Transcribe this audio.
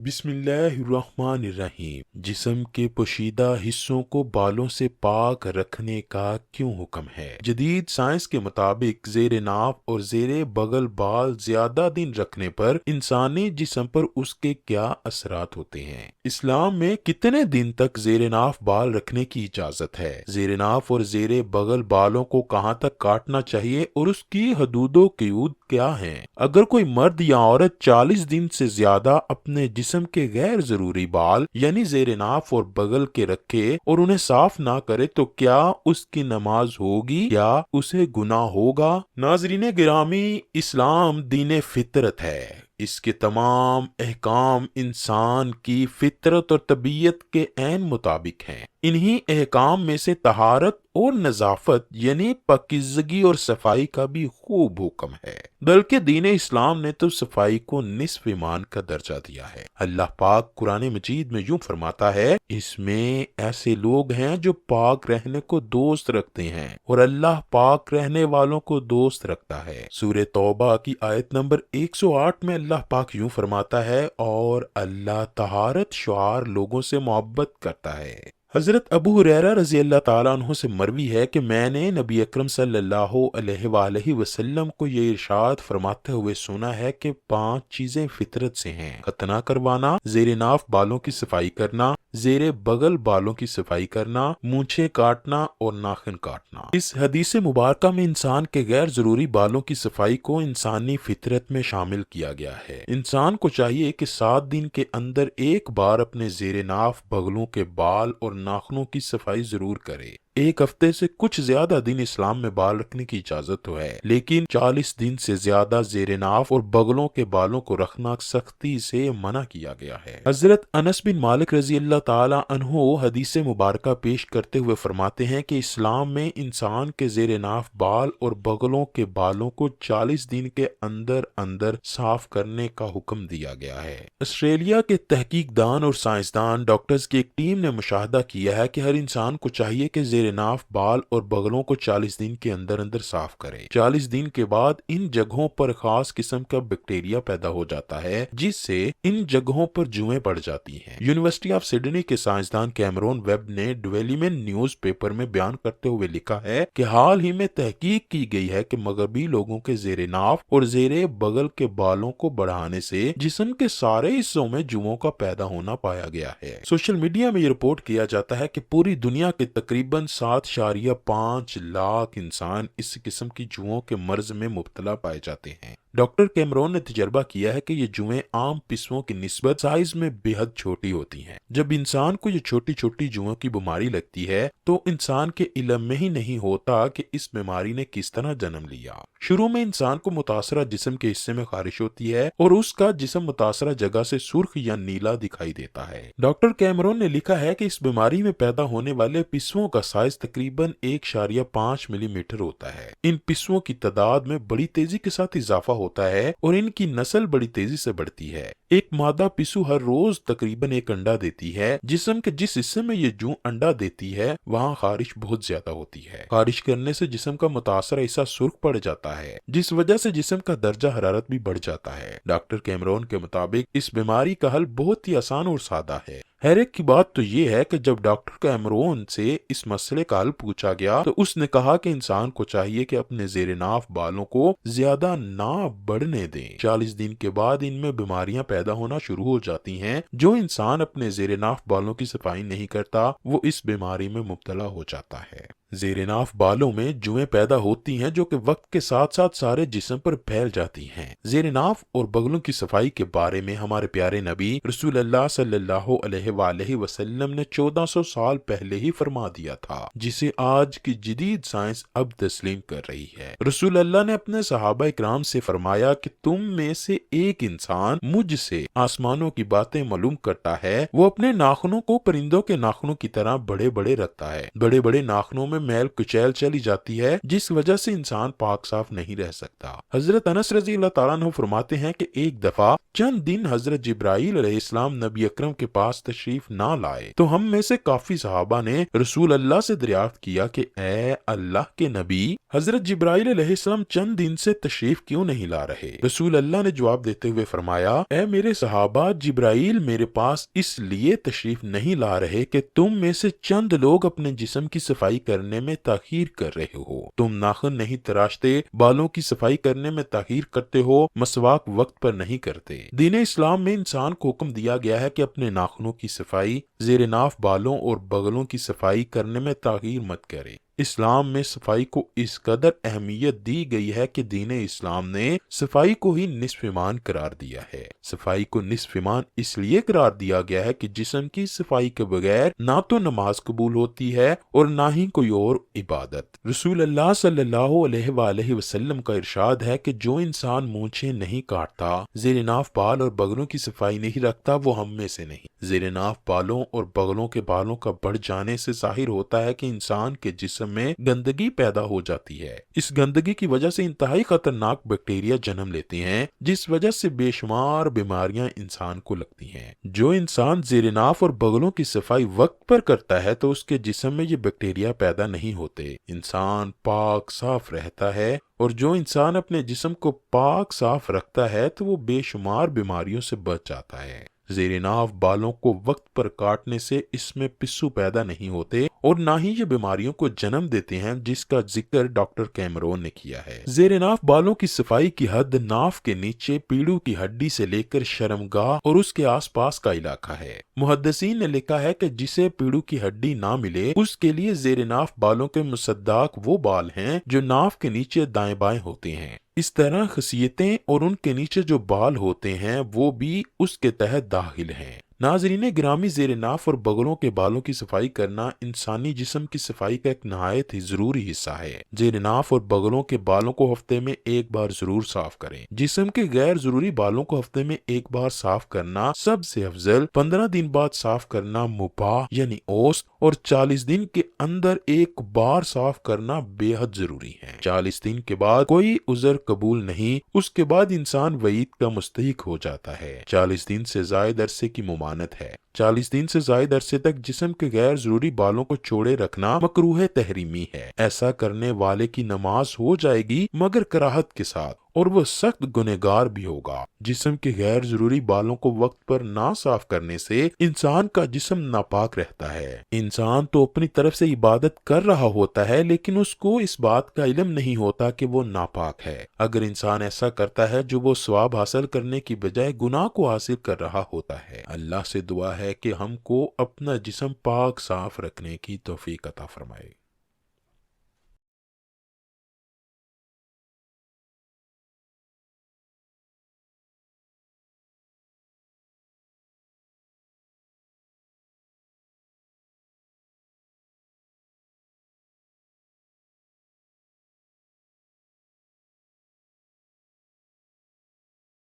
بسم اللہ الرحمن الرحیم۔ جسم کے پوشیدہ حصوں کو بالوں سے پاک رکھنے کا کیوں حکم ہے؟ جدید سائنس کے مطابق زیر ناف اور زیر بغل بال زیادہ دن رکھنے پر انسانی جسم پر اس کے کیا اثرات ہوتے ہیں؟ اسلام میں کتنے دن تک زیر ناف بال رکھنے کی اجازت ہے؟ زیر ناف اور زیر بغل بالوں کو کہاں تک کاٹنا چاہیے اور اس کی حدود و قیود کیا ہیں؟ اگر کوئی مرد یا عورت 40 دن سے زیادہ اپنے جسم کے غیر ضروری بال یعنی زیر ناف اور بغل کے رکھے اور انہیں صاف نہ کرے تو کیا اس کی نماز ہوگی یا اسے گناہ ہوگا؟ ناظرین گرامی، اسلام دین فطرت ہے۔ اس کے تمام احکام انسان کی فطرت اور طبیعت کے عین مطابق ہیں۔ انہی احکام میں سے طہارت اور نظافت یعنی پاکیزگی اور صفائی کا بھی خوب حکم ہے، بلکہ دین اسلام نے تو صفائی کو نصف ایمان کا درجہ دیا ہے۔ اللہ پاک قرآن مجید میں یوں فرماتا ہے، اس میں ایسے لوگ ہیں جو پاک رہنے کو دوست رکھتے ہیں اور اللہ پاک رہنے والوں کو دوست رکھتا ہے۔ سورہ توبہ کی آیت نمبر 108 میں اللہ پاک یوں فرماتا ہے، اور اللہ طہارت شعار لوگوں سے محبت کرتا ہے۔ حضرت ابو ہریرہ رضی اللہ تعالیٰ عنہ سے مروی ہے کہ میں نے نبی اکرم صلی اللہ علیہ وآلہ وسلم کو یہ ارشاد فرماتے ہوئے سنا ہے کہ 5 چیزیں فطرت سے ہیں: ختنہ کروانا، زیر ناف بالوں کی صفائی کرنا، زیر بغل بالوں کی صفائی کرنا، مونچھیں کاٹنا اور ناخن کاٹنا۔ اس حدیث مبارکہ میں انسان کے غیر ضروری بالوں کی صفائی کو انسانی فطرت میں شامل کیا گیا ہے۔ انسان کو چاہیے کہ 7 دن کے اندر ایک بار اپنے زیر ناف، بغلوں کے بال اور ناخنوں کی صفائی ضرور کرے۔ ایک ہفتے سے کچھ زیادہ دن اسلام میں بال رکھنے کی اجازت تو ہے، لیکن 40 دن سے زیادہ زیر ناف اور بغلوں کے بالوں کو رکھنا سختی سے منع کیا گیا ہے۔ حضرت انس بن مالک رضی اللہ تعالی عنہ حدیث مبارکہ پیش کرتے ہوئے فرماتے ہیں کہ اسلام میں انسان کے زیر ناف بال اور بغلوں کے بالوں کو 40 دن کے اندر اندر صاف کرنے کا حکم دیا گیا ہے۔ آسٹریلیا کے تحقیق دان اور سائنسدان ڈاکٹرز کی ایک ٹیم نے مشاہدہ کیا ہے کہ ہر انسان کو چاہیے کہ زیر ناف، بال اور بغلوں کو 40 دن کے اندر اندر صاف کرے۔ 40 دن کے بعد ان جگہوں پر خاص قسم کا بیکٹیریا پیدا ہو جاتا ہے جس سے ان جگہوں پر جوئیں پڑ جاتی ہیں۔ یونیورسٹی آف سڈنی کے سائنسدان کیمرون ویب نے ڈویلیمن نیوز پیپر میں بیان کرتے ہوئے لکھا ہے کہ حال ہی میں تحقیق کی گئی ہے کہ مغربی لوگوں کے زیر ناف اور زیر بغل کے بالوں کو بڑھانے سے جسم کے سارے حصوں میں جوؤں کا پیدا ہونا پایا گیا ہے۔ سوشل میڈیا میں یہ رپورٹ کیا جاتا ہے کہ پوری دنیا کے تقریباً 7.5 لاکھ انسان اس قسم کی جوؤں کے مرض میں مبتلا پائے جاتے ہیں۔ ڈاکٹر کیمرون نے تجربہ کیا ہے کہ یہ جوئیں عام پسووں کی نسبت سائز میں بے حد چھوٹی ہوتی ہیں۔ جب انسان کو یہ چھوٹی چھوٹی جوؤں کی بیماری لگتی ہے تو انسان کے علم میں ہی نہیں ہوتا کہ اس بیماری نے کس طرح جنم لیا۔ شروع میں انسان کو متاثرہ جسم کے حصے میں خارش ہوتی ہے اور اس کا جسم متاثرہ جگہ سے سرخ یا نیلا دکھائی دیتا ہے۔ ڈاکٹر کیمرون نے لکھا ہے کہ اس بیماری میں پیدا ہونے والے پسووں کا سائز تقریباً 1.5 ملی میٹر ہوتا ہے۔ ان پسووں کی تعداد میں بڑی تیزی کے ساتھ اضافہ ہوتا ہے اور ان کی نسل بڑی تیزی سے بڑھتی ہے۔ ایک مادہ پسو ہر روز تقریباً 1 انڈا دیتی ہے۔ جسم کے جس حصے میں یہ جوں انڈا دیتی ہے وہاں خارش بہت زیادہ ہوتی ہے۔ خارش کرنے سے جسم کا متاثرہ حصہ سرخ پڑ جاتا ہے جس وجہ سے جسم کا درجہ حرارت بھی بڑھ جاتا ہے۔ ڈاکٹر کیمرون کے مطابق اس بیماری کا حل بہت ہی آسان اور سادہ ہے۔ حیرت کی بات تو یہ ہے کہ جب ڈاکٹر کیمرون سے اس مسئلے کا حل پوچھا گیا تو اس نے کہا کہ انسان کو چاہیے کہ اپنے زیر ناف بالوں کو زیادہ نہ بڑھنے دیں۔ 40 دن کے بعد ان میں بیماریاں پیدا ہونا شروع ہو جاتی ہیں۔ جو انسان اپنے زیر ناف بالوں کی صفائی نہیں کرتا وہ اس بیماری میں مبتلا ہو جاتا ہے۔ زیر ناف بالوں میں جوئیں پیدا ہوتی ہیں جو کہ وقت کے ساتھ ساتھ سارے جسم پر پھیل جاتی ہیں۔ زیر ناف اور بغلوں کی صفائی کے بارے میں ہمارے پیارے نبی رسول اللہ صلی اللہ علیہ وآلہ وسلم نے 1400 سال پہلے ہی فرما دیا تھا، جسے آج کی جدید سائنس اب تسلیم کر رہی ہے۔ رسول اللہ نے اپنے صحابہ اکرام سے فرمایا کہ تم میں سے ایک انسان مجھ سے آسمانوں کی باتیں معلوم کرتا ہے، وہ اپنے ناخنوں کو پرندوں کے ناخنوں کی طرح بڑے بڑے رکھتا ہے۔ بڑے بڑے ناخنوں میں میل کچیل چلی جاتی ہے جس وجہ سے انسان پاک صاف نہیں رہ سکتا۔ حضرت انس رضی اللہ تعالیٰ عنہ فرماتے ہیں کہ ایک دفعہ چند دن حضرت جبرائیل علیہ السلام نبی اکرم کے پاس تشریف نہ لائے تو ہم میں سے کافی صحابہ نے رسول اللہ سے دریافت کیا کہ اے اللہ کے نبی، حضرت جبرائیل علیہ السلام چند دن سے تشریف کیوں نہیں لا رہے؟ رسول اللہ نے جواب دیتے ہوئے فرمایا، اے میرے صحابہ، جبرائیل میرے پاس اس لیے تشریف نہیں لا رہے کہ تم میں سے چند لوگ اپنے جسم کی صفائی کرنے میں تاخیر کر رہے ہو۔ تم ناخن نہیں تراشتے، بالوں کی صفائی کرنے میں تاخیر کرتے ہو، مسواک وقت پر نہیں کرتے۔ دین اسلام میں انسان کو حکم دیا گیا ہے کہ اپنے ناخنوں کی صفائی، زیر ناف بالوں اور بغلوں کی صفائی کرنے میں تاخیر مت کرے۔ اسلام میں صفائی کو اس قدر اہمیت دی گئی ہے کہ دین اسلام نے صفائی کو ہی نصف ایمان قرار دیا ہے۔ صفائی کو نصف ایمان اس لیے قرار دیا گیا ہے کہ جسم کی صفائی کے بغیر نہ تو نماز قبول ہوتی ہے اور نہ ہی کوئی اور عبادت۔ رسول اللہ صلی اللہ علیہ وآلہ وسلم کا ارشاد ہے کہ جو انسان مونچھیں نہیں کاٹتا، زیر ناف بال اور بغلوں کی صفائی نہیں رکھتا، وہ ہم میں سے نہیں۔ زیر ناف بالوں اور بغلوں کے بالوں کا بڑھ جانے سے ظاہر ہوتا ہے کہ انسان کے جسم میں گندگی پیدا ہو جاتی ہے۔ اس گندگی کی وجہ سے انتہائی خطرناک بیکٹیریا جنم لیتے ہیں جس وجہ سے بے شمار بیماریاں انسان کو لگتی ہیں۔ جو انسان زیر ناف اور بغلوں کی صفائی وقت پر کرتا ہے تو اس کے جسم میں یہ بیکٹیریا پیدا نہیں ہوتے، انسان پاک صاف رہتا ہے، اور جو انسان اپنے جسم کو پاک صاف رکھتا ہے تو وہ بے شمار بیماریوں سے بچ جاتا ہے۔ زیر ناف بالوں کو وقت پر کاٹنے سے اس میں پسو پیدا نہیں ہوتے اور نہ ہی یہ بیماریوں کو جنم دیتے ہیں، جس کا ذکر ڈاکٹر کیمرون نے کیا ہے۔ زیر ناف بالوں کی صفائی کی حد ناف کے نیچے پیڑو کی ہڈی سے لے کر شرمگاہ اور اس کے آس پاس کا علاقہ ہے۔ محدثین نے لکھا ہے کہ جسے پیڑو کی ہڈی نہ ملے اس کے لیے زیر ناف بالوں کے مصداق وہ بال ہیں جو ناف کے نیچے دائیں بائیں ہوتے ہیں۔ اس طرح خصیتیں اور ان کے نیچے جو بال ہوتے ہیں وہ بھی اس کے تحت داخل ہیں۔ ناظرین گرامی، زیر ناف اور بغلوں کے بالوں کی صفائی کرنا انسانی جسم کی صفائی کا ایک نہایت ہی ضروری حصہ ہے۔ زیر ناف اور بغلوں کے بالوں کو ہفتے میں ایک بار ضرور صاف کریں۔ جسم کے غیر ضروری بالوں کو ہفتے میں ایک بار صاف کرنا سب سے افضل، 15 دن بعد صاف کرنا مباح یعنی اوسط، اور 40 دن کے اندر ایک بار صاف کرنا بے حد ضروری ہے۔ 40 دن کے بعد کوئی عذر قبول نہیں، اس کے بعد انسان وعید کا مستحق ہو جاتا ہے۔ 40 دن سے زائد عرصے کی ممانت ہے۔ 40 دن سے زائد عرصے تک جسم کے غیر ضروری بالوں کو چھوڑے رکھنا مکروہ تحریمی ہے۔ ایسا کرنے والے کی نماز ہو جائے گی مگر کراہت کے ساتھ، اور وہ سخت گنہگار بھی ہوگا۔ جسم کے غیر ضروری بالوں کو وقت پر نہ صاف کرنے سے انسان کا جسم ناپاک رہتا ہے۔ انسان تو اپنی طرف سے عبادت کر رہا ہوتا ہے لیکن اس کو اس بات کا علم نہیں ہوتا کہ وہ ناپاک ہے۔ اگر انسان ایسا کرتا ہے جو وہ ثواب حاصل کرنے کی بجائے گناہ کو حاصل کر رہا ہوتا ہے۔ اللہ سے دعا ہے کہ ہم کو اپنا جسم پاک صاف رکھنے کی توفیق عطا فرمائے۔